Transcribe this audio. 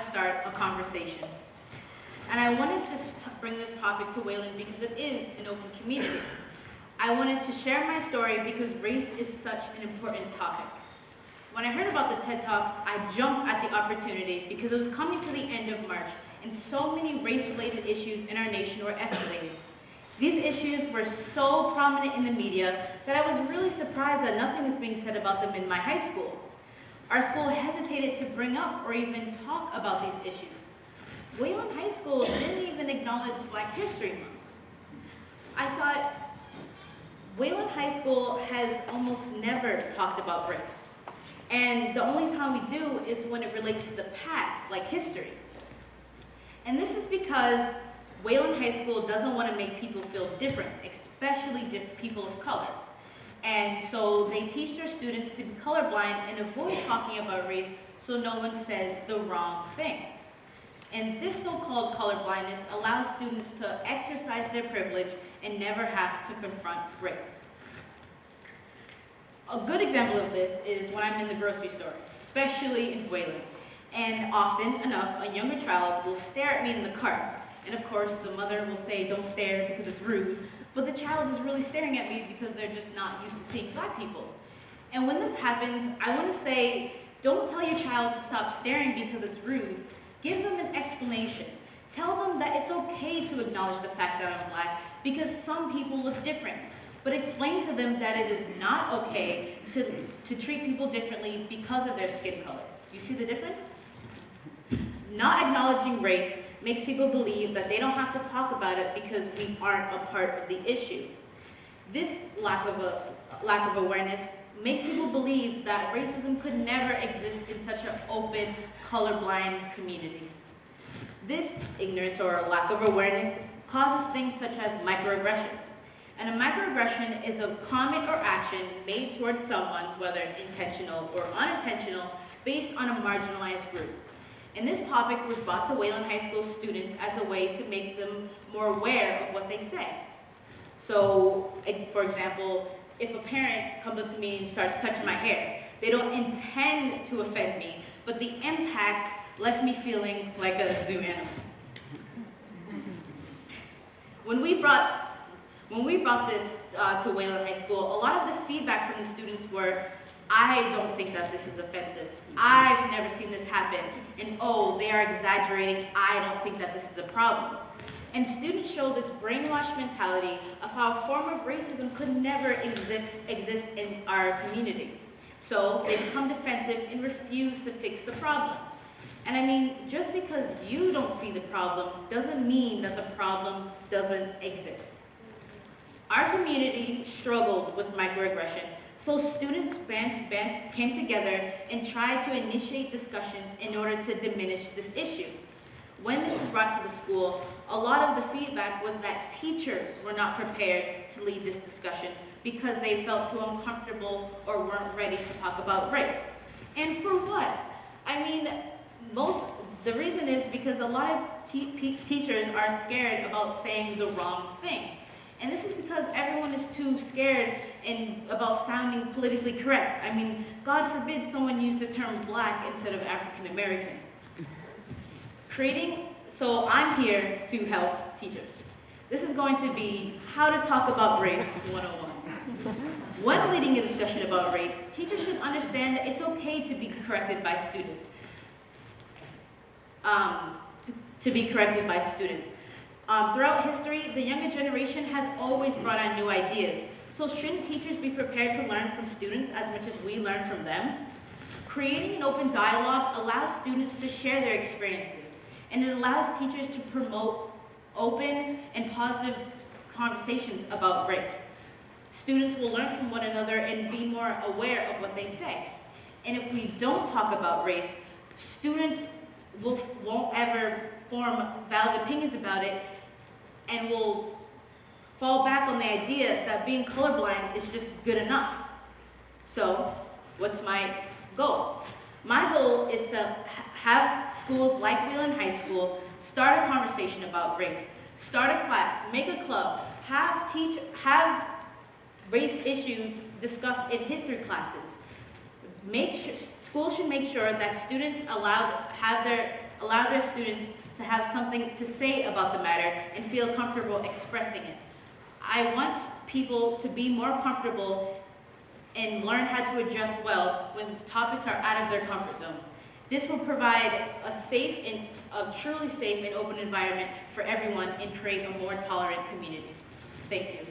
to start a conversation. And I wanted to bring this topic to Wayland because it is an open community. I wanted to share my story because race is such an important topic. When I heard about the TED Talks, I jumped at the opportunity because it was coming to the end of March and so many race-related issues in our nation were escalating. These issues were so prominent in the media that I was really surprised that nothing was being said about them in my high school. Our school hesitated to bring up or even talk about these issues. Wayland High School didn't even acknowledge Black History Month. I thought, Wayland High School has almost never talked about race. And the only time we do is when it relates to the past, like history. And this is because Wayland High School doesn't want to make people feel different, especially people of color. And so they teach their students to be colorblind and avoid talking about race so no one says the wrong thing. And this so-called colorblindness allows students to exercise their privilege and never have to confront race. A good example of this is when I'm in the grocery store, especially in Wayland. And often enough, a younger child will stare at me in the cart. And of course, the mother will say, don't stare because it's rude. But the child is really staring at me because they're just not used to seeing Black people. And when this happens, I want to say, don't tell your child to stop staring because it's rude. Give them an explanation. Tell them that it's okay to acknowledge the fact that I'm Black because some people look different. But explain to them that it is not okay to treat people differently because of their skin color. You see the difference? Not acknowledging race makes people believe that they don't have to talk about it because we aren't a part of the issue. This lack of awareness makes people believe that racism could never exist in such an open, colorblind community. This ignorance or lack of awareness causes things such as microaggression. And a microaggression is a comment or action made towards someone, whether intentional or unintentional, based on a marginalized group. And this topic was brought to Wayland High School students as a way to make them more aware of what they say. So, for example, if a parent comes up to me and starts touching my hair, they don't intend to offend me, but the impact left me feeling like a zoo animal. When we brought this to Wayland High School, a lot of the feedback from the students were, I don't think that this is offensive. I've never seen this happen. And oh, they are exaggerating. I don't think that this is a problem. And students show this brainwashed mentality of how a form of racism could never exist in our community. So they become defensive and refuse to fix the problem. And I mean, just because you don't see the problem doesn't mean that the problem doesn't exist. Our community struggled with microaggression, so students came together and tried to initiate discussions in order to diminish this issue. When this was brought to the school, a lot of the feedback was that teachers were not prepared to lead this discussion because they felt too uncomfortable or weren't ready to talk about race. And for what? I mean, the reason is because a lot of teachers are scared about saying the wrong thing. And this is because everyone is too scared about sounding politically correct. I mean, God forbid someone use the term Black instead of African American. So I'm here to help teachers. This is going to be How to Talk About Race 101. When leading a discussion about race, teachers should understand that it's okay to be corrected by students. Throughout history, the younger generation has always brought on new ideas. So shouldn't teachers be prepared to learn from students as much as we learn from them? Creating an open dialogue allows students to share their experiences, and it allows teachers to promote open and positive conversations about race. Students will learn from one another and be more aware of what they say. And if we don't talk about race, students won't ever form valid opinions about it and will fall back on the idea that being colorblind is just good enough. So, what's my goal? My goal is to have schools like Wayland High School start a conversation about race, start a class, make a club, have race issues discussed in history classes. Schools should make sure that students have their allow their students to have something to say about the matter and feel comfortable expressing it. I want people to be more comfortable and learn how to adjust well when topics are out of their comfort zone. This will provide a truly safe and open environment for everyone and create a more tolerant community. Thank you.